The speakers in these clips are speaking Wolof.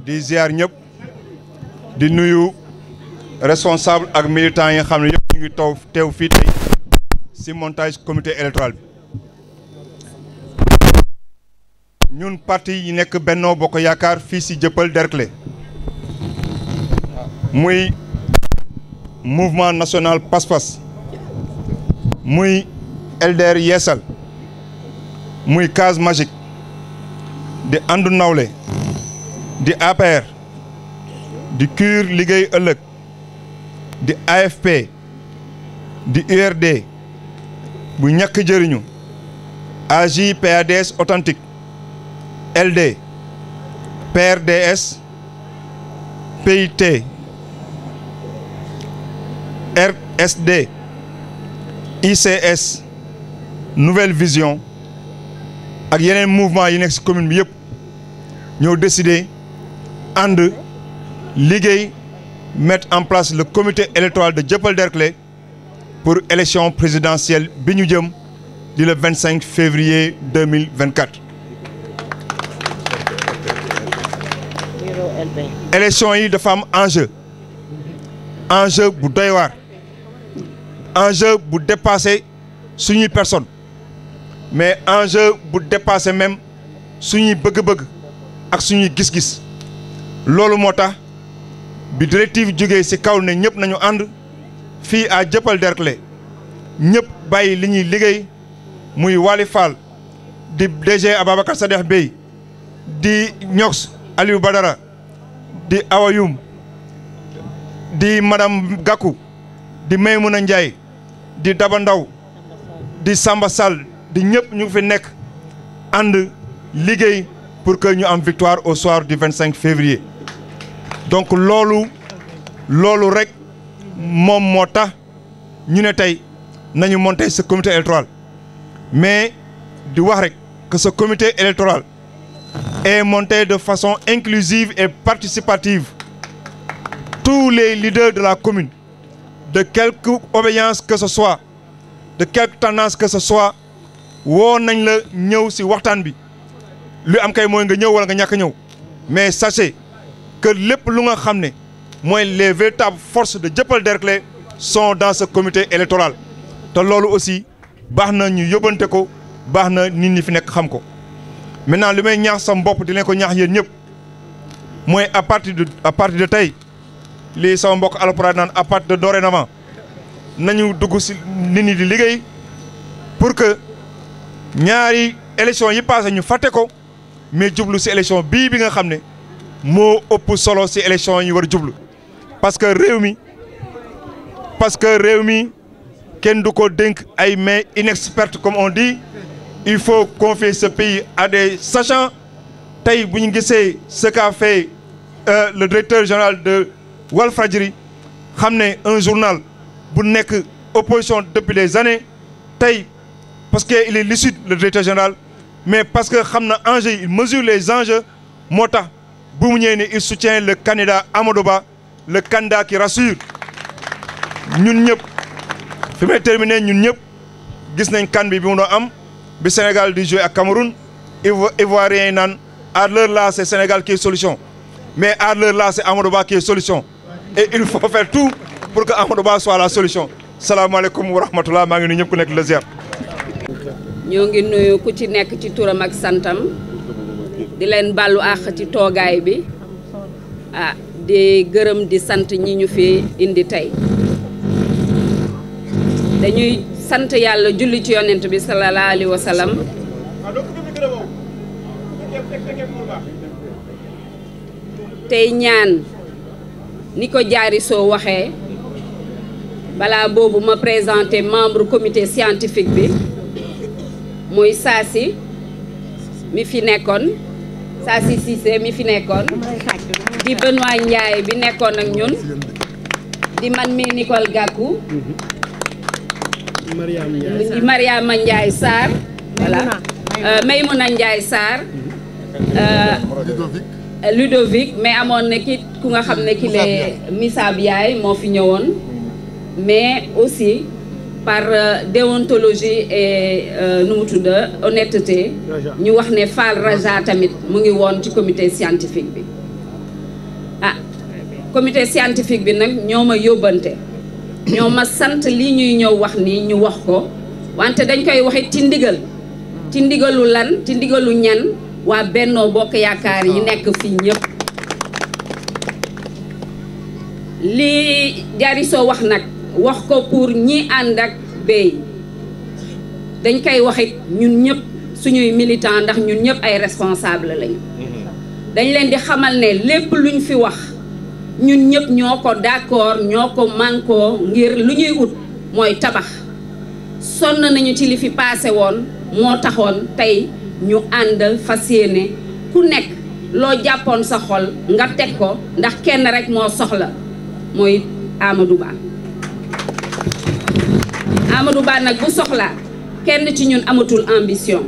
di ziar ñëpp di nuyu responsable ak militants yi nga xam ne yëpp ñu ngi teew fii tey ci montage comité électoral bi ñun parti yi nekk Benno Bokk Yaakaar fii ci Dieuppeul Derklé muy mouvement national Pass-Pass muy LDR Yeesal muy Case Magique di Andu Nawlé di APR di KUR Liggéey Ëllëg di AFP di URD bu ñàkk jëriñu AJ PADS authentique LD PRDS PIT RSD ICS Nouvelle Vision ak yeneen mouvement yi nekk ci commune bi yëpp ñoo décidé ànd liggéey mettre en place le comité électoral de Dieuppeul Derklé pour élection présidentielle bi ñu jëm di le 25 février 2024. élection yi dafa am enjeu bu doy waar enjeu bu dépassé suñuy personne mais enjeu bu dépassé même suñuy bëgg-bëgg ak suñuy gis-gis loolu moo tax bi directive jógee ci kaw ne ñëpp nañu ànd fii à Dieuppeul Derklé ñëpp bàyyi li ñuy liggéey muy Wali Fall di DG Ababacar Sadikh Bey di Ñox Aliou Badara di Awayum di madame Gakou di Maymouna Ndiaye di Daba Ndaw di Samba Sall di ñëpp ñu fi nekk ànd liggéey pour que ñu am victoire au soir du 25 février donc loolu rek moom moo tax ñu ne tey nañu monter ce comité électoral mais di wax rek que ce comité électoral est monté de façon inclusive et participative. Tous les leaders de la commune, de quelque obéissance que ce soit, de quelque tendance que ce soit, woo nañ la ñëw ci waxtaan bi lu am kay mooy nga ñëw wala nga ñàkk ñëw mais sachez que lépp lu nga xam ne mooy les véritables forces de Dieuppeul Derklé sont dans ce comité électoral te loolu aussi baax na ñu yóbbante ko baax na nit ñi fi nekk xam ko. maintenant li may ñaax sam bopp di leen ko ñaax yéen ñëpp mooy à partir de tey lii sama mbokk alpulaar naan à partir de dorénavant nañu dugg ci nit ñi di liggéey pour que ñaari élection yi passé ñu fàtte ko mais jublu ci élection bii bi nga xam ne moo ëpp solo ci élection yi war a jublu parce que réew mi kenn du ko dénk ay mains inexpertes comme on dit. Il faut confier ce pays à des sachants. Tey bu ñu gisee ce qu'a fait le directeur général de Walfadjri xam ne un journal bu nekk opposition depuis des années tey parce que il est lucide le directeur général mais parce que xam na enjeux il mesure les enjeux moo tax bu mu ñëwee ne il soutient le candidat Amadou Ba le candidat qui rassure ñun ñëpp fi may terminer ñun ñëpp gis nañ kan bi mu doon am. bi Sénégal di jouer ak Cameroun Ivoirien yi naan à l'heure là c'est Sénégal qui est solution mais à l'heure là c'est Amadou Ba qui est solution et il faut faire tout pour que Amadou Ba soit la solution salaamaaleykum wa rahmatullah maa ngi nuyu ñëpp ku nekk le ziar. ñoo ngi nuyu ku ci nekk ci turam ak santam di leen bàllu àq ci toogaay bi di gërëm di sant ñi ñu fi indi tey dañuy sant yàlla julli ci yonent bi sallallahu alayhi wa sallam tey ñaan ni ko jaari soo waxee balaa boobu ma présenté membre comité scientifique bi muy Saasi mi fi nekkoon Saasi Cissé mi fi nekkoon di Benoît Ndiaye bi nekkoon ak ñun di man mi Nicole Gakou di Mariama Ndiaye Sarr voilà Maymouna Ndiaye Sarr Ludovic mais amoon na ki ku nga xam ne ki le Missa Biaye moo fi ñëwoon mais aussi par déontologie et nu mu tudd honnêteté ñu wax ne Fall Raja tamit mu ngi woon ci comité scientifique bi ah comité scientifique bi nag ñoo ma yóbbante ñoo ma sant lii ñuy ñëw wax nii ñu wax ko wante dañ koy waxit ci ndigalu lan ci ndigalu ñan waa Bennoo Bokk Yaakaar yi nekk fii ñëpp lii Diarisso wax nag wax ko pour ñi ànd ak Beye dañ koy waxit ñun ñëpp suñuy militant ndax ñun ñëpp ay responsable lañu dañ leen di xamal ne lépp luñ fi wax ñun ñëpp ñoo ko d'accord ñoo ko mànkoo ngir lu ñuy ut mooy tabax sonn nañu ci li fi passé woon moo taxoon tey ñu ànd fas yéene ku nekk loo jàppoon sa xol nga teg ko ndax kenn rek moo soxla mooy Amadou Ba Amadou Ba nag bu soxlaa kenn ci ñun amatul ambition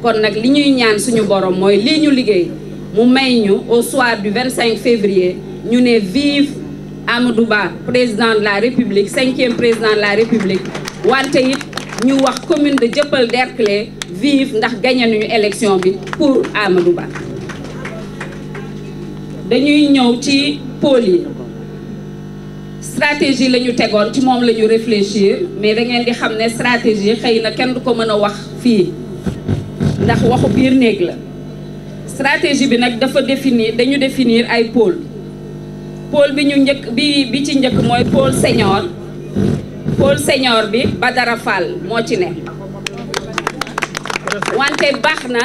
kon nag li ñuy ñaan suñu borom mooy lii ñu liggéey mu may ñu au soir du 25 février ñu ne vive Amadou Ba président de la République 5e président de la République wante it ñu wax commune de Dieuppeul Derklé vive ndax gagné nañu élection bi pour Amadou Ba dañuy ñëw ci pôle yi stratégie la ñu tegoon ci moom la ñu réfléchir mais da ngeen di xam ne stratégie xëy na kenn du ko mën a wax fii ndax waxu biir néeg la stratégie bi nag dafa dañu définir ay pôle bi ñu njëkk bi ci njëkk mooy pôle senior bi Badara Fall moo ci ne wante baax na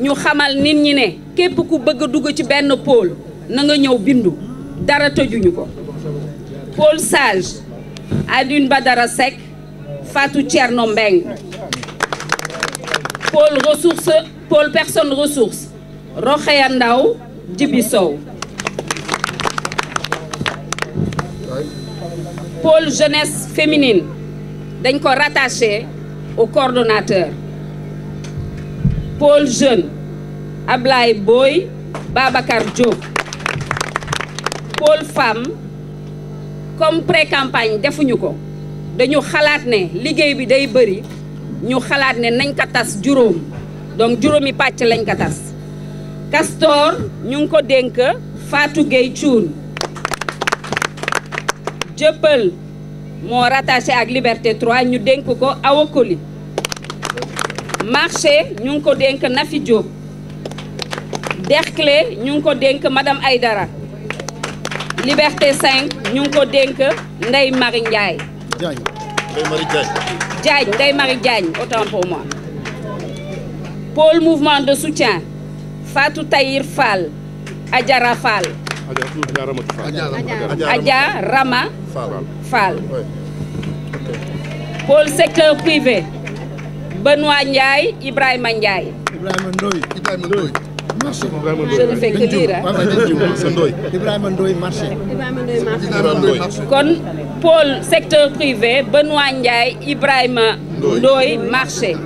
ñu xamal nit ñi ne képp ku bëgg a dugg ci benn pôle na nga ñëw bindu dara tëjuñu ko pôle sage Adune Badara Seck Fatou Thierno Mbeng pôle personne ressource Rokhaya Ndaw Djibi Sow pôle jeunesse féminine dañ ko rattaché au coordonnateur pôle jeune Ablaye Boy Babacar Diop pôle femme comme pré-campagne defuñu ko dañu xalaat ne liggéey bi day bëri ñu xalaat ne nañ ko tas juróom donc juróomi pàcc lañ ko tas Castor ñu ngi ko dénk Fatou Gueye Thioune Dieuppeul moo rattaché ak Liberté 3 ñu dénk ko Awa Koli marché ñu ngi ko dénk Nafi Diop Derklé ñu ngi ko dénk Madame Aïdara Liberté 5 ñu ngi ko dénk Ndeye Marie Ndiaye Ndeye Marie Diagne autant pour moi pôle mouvement de soutien Fatou Tahir Fall Adjara Fall Adja Rama Fall pôle secteur privé Benoît Ndiaye Ibrahima Ndiaye je ne fais que dire Ibrahima Ndoye marché kon pôle secteur privé Benoît Ndiaye Ibrahima Ndoye marché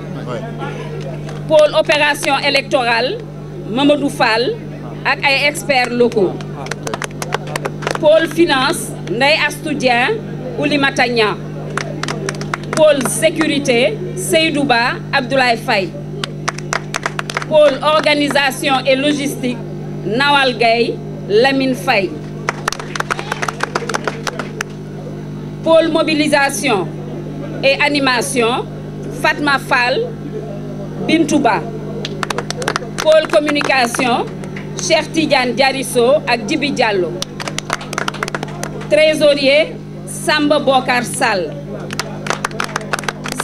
pôle opération électorale Mamadou Fall ak ay experts locaux pôle finance Ndeye Astou Dieng Oulimata Niang pôle sécurité Seydou Ba Abdoulaye Faye pôle organisation et logistique Nawal Gaye Lamine Faye pôle mobilisation et animation Fatma Fall Bintou Ba pôle communication Cheikh Tidiane Diarisso ak Djibi Diallo trésorier Samba Bokar Sall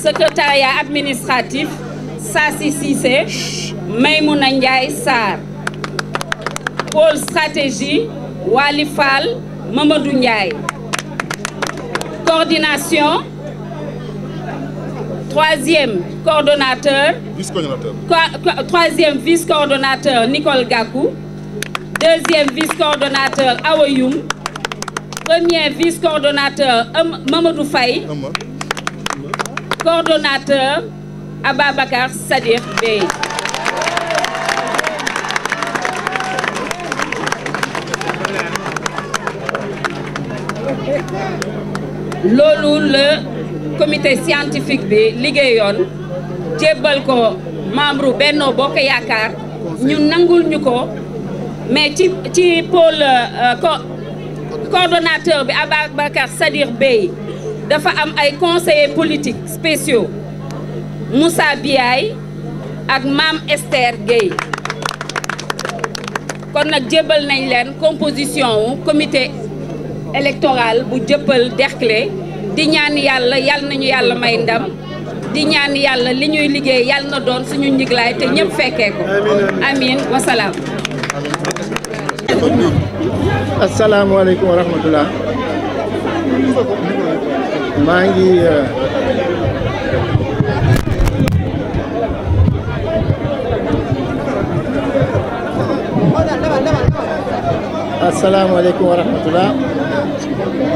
secrétariat administratif Sassi Cissé Maymouna Ndiaye Sarr pôle stratégie Wali Fall Mamadou Ndiaye coordination troisième vice-coordonnateur Nicole Gakou deuxième vice-coordonnateur Awa Youm premier vice-coordonnateur Mamadou Faye coordonnateur Ababacar Sadikh Beye loolu la comité scientifique bi liggéeyoon jébbal ko membre Benno Bokk Yaakaar ñu nangul ñu ko mais ci pôle coordonnateur bi Ababacar Sadikh Bèye dafa am ay conseillers politiques spéciaux Moussa Biaye ak Mame Esther Gueye kon nag jébbal nañ leen composition wu comité électoral bu Dieuppeul Derklé di ñaan yàlla yal nañu yàlla may ndam di ñaan yàlla li ñuy liggéey yal na doon suñu njiglaay te ñëpp fekkee ko amiin wasalaam. asalaamaaleykum wa rahmatullah maa ngi asalaamaaleykum wa rahmatullah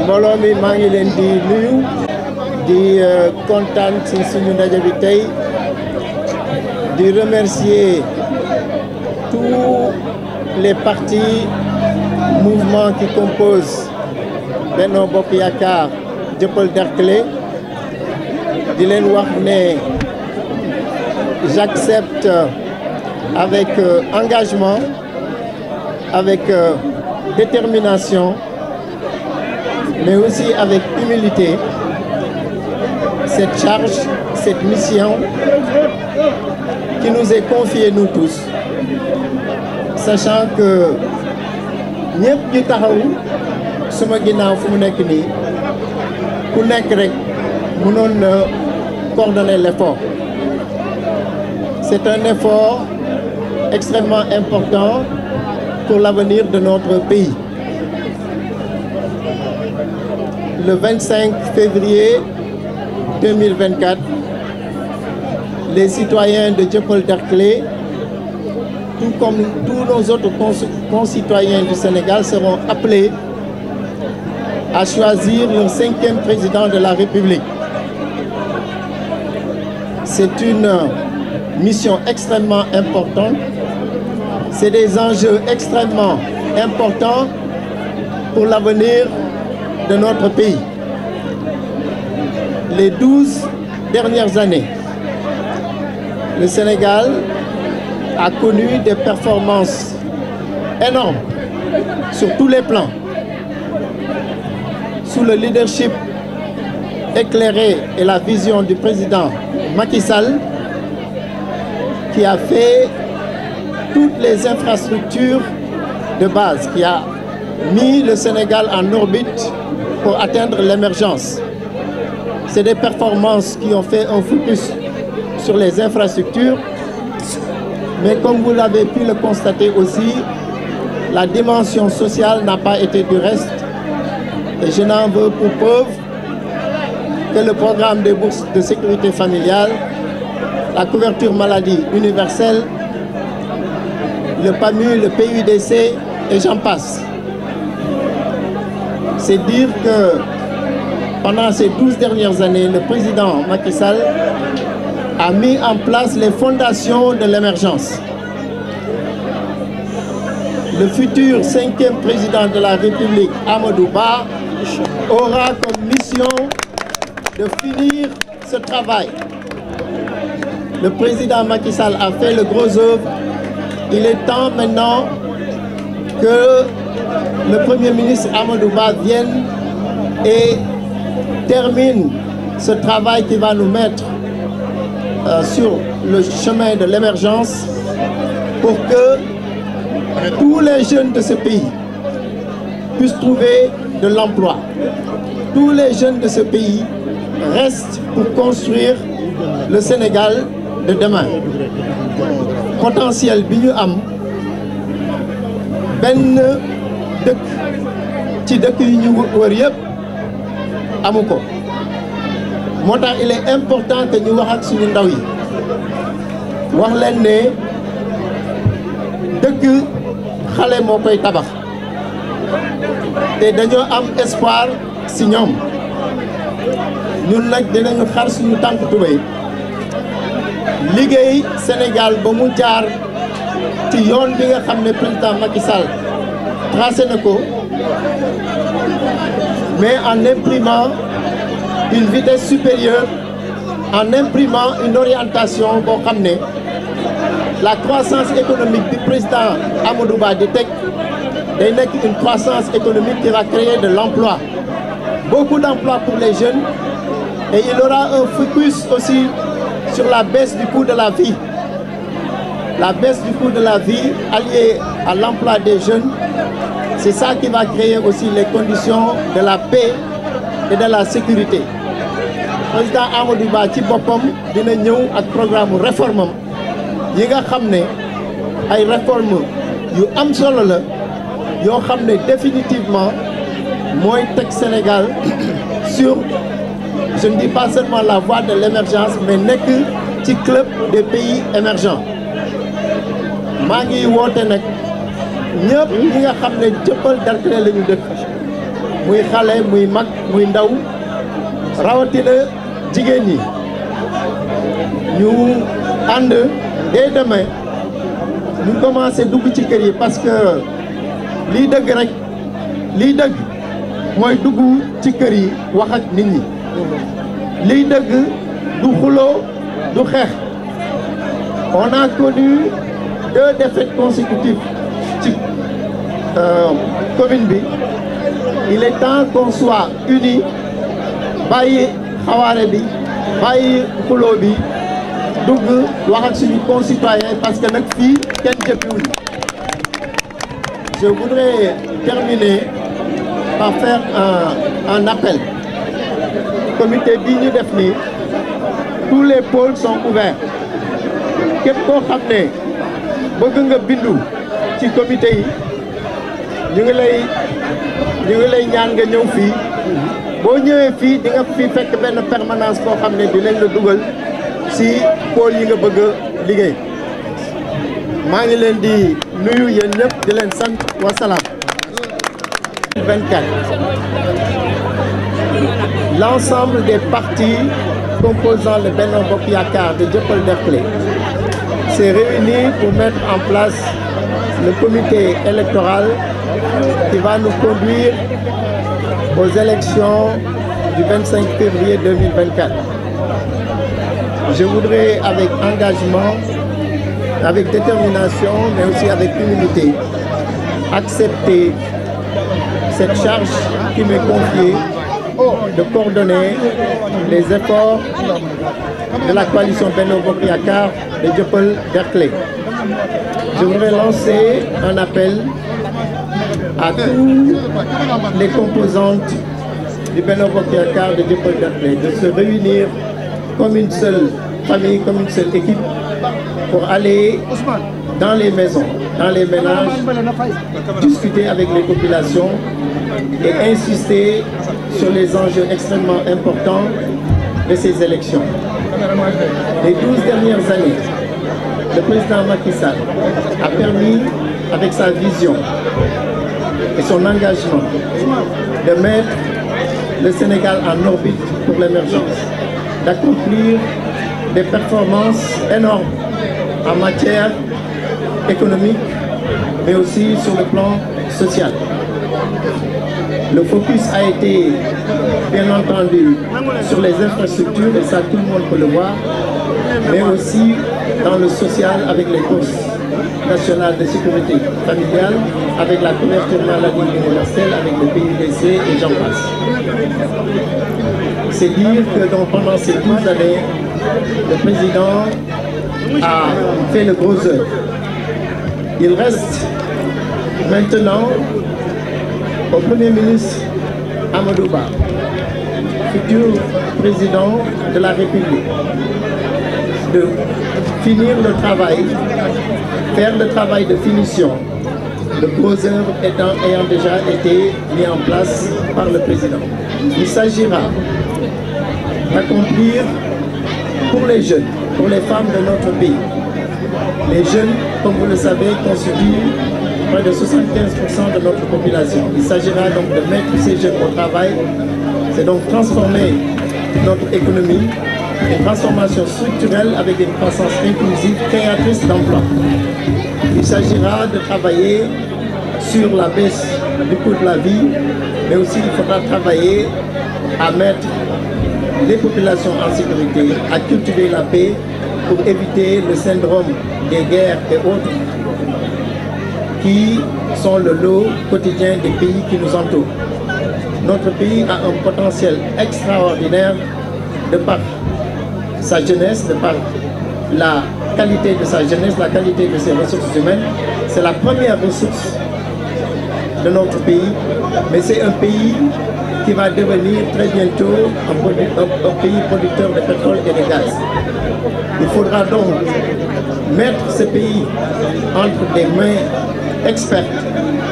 mbooloo mi maa ngi leen di nuyu di kontaan ci suñu ndaje bi tey di remercier tous les partis mouvements qui composent Benno Bokk Yaakaar Dieuppeul Derklé di leen wax ne j'accepte avec engagement, avec détermination, mais aussi avec humilité, cette charge, cette mission qui nous est confiée nous tous, sachant que ñëpp ñu taxaw suma ginnaaw fu mu nekk nii ku nekk rek mënoon na coordonner l'effort. C'est un effort extrêmement important pour l'avenir de notre pays. Le 25 février 2024, les citoyens de Dieuppeul Derklé, tout comme tous nos autres concitoyens du Sénégal, seront appelés à choisir leur 5e président de la République. C'est une mission extrêmement importante. C'est des enjeux extrêmement importants pour l'avenir de notre pays. Les 12 dernières années, le Sénégal a connu des performances énormes sur tous les plans. Sous le leadership éclairé et la vision du président Macky Sall, qui a fait toutes les infrastructures de base, qui a mis le Sénégal en orbite pour atteindre l'émergence. C'est des performances qui ont fait un focus sur les infrastructures, mais comme vous l'avez pu le constater aussi, la dimension sociale n'a pas été du reste. Et je n'en veux pour preuve que le programme des bourses de sécurité familiale, la couverture maladie universelle, le PAMU, le PUDC et j'en passe. C'est dire que pendant ces 12 dernières années, le président Macky Sall a mis en place les fondations de l'émergence. Le futur 5e président de la République, Amadou Ba, aura comme mission de finir ce travail. Le président Macky Sall a fait le gros œuvre. Il est temps maintenant que le Premier ministre Amadou Ba vienne et termine ce travail qui va nous mettre sur le chemin de l'émergence pour que tous les jeunes de ce pays puissent trouver de l'emploi. Tous les jeunes de ce pays restent pour construire le Sénégal de demain. Potentiel bi ñu am benn dëkk ci dëkk yi ñu wër yëpp amu ko. Moo tax il est important que ñu wax ak suñu ndaw yi wax leen ne dëkk xale moo koy tabax te dañoo am espoir si ñoom. Ñun nag dinañu xar suñu tànk tubéy liggéey Sénégal ba mu jaar ci yoon bi nga xam ne président Macky Sall tracé na ko, mais en imprimant une vitesse supérieure en imprimant une orientation pour ramener la croissance économique du président Amadou Ba di teg day nekk une croissance économique qui va créer de l'emploi, beaucoup d'emplois pour les jeunes, et il aura un focus aussi sur la baisse du coût de la vie. La baisse du coût de la vie alliée à l'emploi des jeunes, c'est ça qui va créer aussi les conditions de la paix et de la sécurité. Président Amadou Ba ci boppam dina ñëw ak programme réforme yi nga xam ne ay réforme yu am solo la yoo xam ne définitivement mooy teg Sénégal sur, je ne dis pas seulement la voie de l'émergence, mais nekk ci club des pays émergents. maa ngi woote nag ñëpp ñi nga xam ne Dieuppeul Derklé la ñu dëkk, muy xale muy mag muy ndaw, rawatina jigéen ñi, ñu ànd dès demain ñu commencé dugg ci kër yi, parce que lii dëgg rek lii dëgg mooy dugg ci kër yi wax ak nit ñi. lii dëgg du xuloo du xeex. On a connu 2 défaites consécutives ci commune bi. Il est temps qu'on soit unis, bàyyi xawaare bi bàyyi xuloo bi dugg wax ak suñu concitoyens, parce que nag fii kenn jëppiwuñu. Je voudrais terminer par faire un appel. Comité bi ñu def nii, tous les pôles sont ouverts. Képp koo xam ne bëgg nga bindu ci comité yi, ñu ngi lay ñaan nga ñëw fii. boo ñëwee fii di nga fi fekk benn permanence boo xam ne di leen la dugal si pôle yi nga bëgg a liggéey. maa ngi leen di nuyu yéen ñëpp di leen sant wasalaam. 24. L'ensemble des partis composant le Benno Bokk Yakaar de Dieuppeul Derklé s'est réuni pour mettre en place le comité électoral qui va nous conduire aux élections du 25 février 2024. Je voudrais, avec engagement, avec détermination, mais aussi avec humilité, accepter cette charge qui m'est confiée de coordonner les efforts de la coalition Benno Bokk Yakaar de Dieuppeul Derklé. Je voudrais lancer un appel à toutes les composantes du Benno Bokk Yakaar de Dieuppeul Derklé de se réunir comme une seule famille, comme une seule équipe, pour aller dans les maisons, dans les ménages, discuter avec les populations et insister sur les enjeux extrêmement importants de ces élections. Les 12 dernières années, le président Macky Sall a permis, avec sa vision et son engagement, de mettre le Sénégal en orbite pour l'émergence, d'accomplir des performances énormes en matière économique, mais aussi sur le plan social. Le focus a été, bien entendu, sur les infrastructures, et ça tout le monde peut le voir, mais aussi dans le social avec les bourses nationales de sécurité familiale, avec la couverture maladie universelle, avec le PUDC et j'en passe. C'est dire que donc, pendant ces 12 années, le président a fait le gros œuvre. Il reste maintenant au Premier ministre Amadou Ba, futur président de la République, de finir le travail, faire le travail de finition, le gros œuvre ayant déjà été mis en place par le président. Il s'agira d'accomplir pour les jeunes, pour les femmes de notre pays. Les jeunes, comme vous le savez, constituent près de 75% de notre population. Il s'agira donc de mettre ces jeunes au travail, c'est donc transformer notre économie, une transformation structurelle avec une croissance inclusive, créatrice d'emplois. Il s'agira de travailler sur la baisse du coût de la vie, mais aussi il faudra travailler à mettre les populations en sécurité, à cultiver la paix pour éviter le syndrome des guerres et autres qui sont le lot quotidien des pays qui nous entourent. Notre pays a un potentiel extraordinaire de par sa jeunesse, de par la qualité de sa jeunesse, la qualité de ses ressources humaines. C'est la première ressource de notre pays, mais c'est un pays qui va devenir très bientôt un pays producteur de pétrole et de gaz. Il faudra donc mettre ce pays entre des mains expertes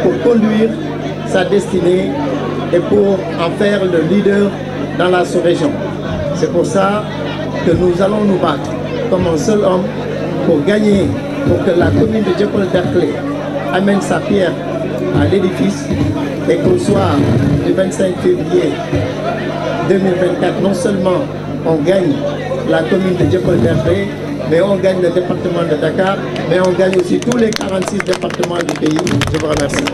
pour conduire sa destinée et pour en faire le leader dans la sous-région. C'est pour ça que nous allons nous battre comme un seul homme pour gagner, pour que la commune de Dieuppeul-Derklé amène sa pierre à l'édifice et qu'au soir du 25 février 2024, non seulement on gagne la commune de Dieuppeul-Derklé, mais on gagne le département de Dakar, mais on gagne aussi tous les 46 départements du pays. Je vous remercie.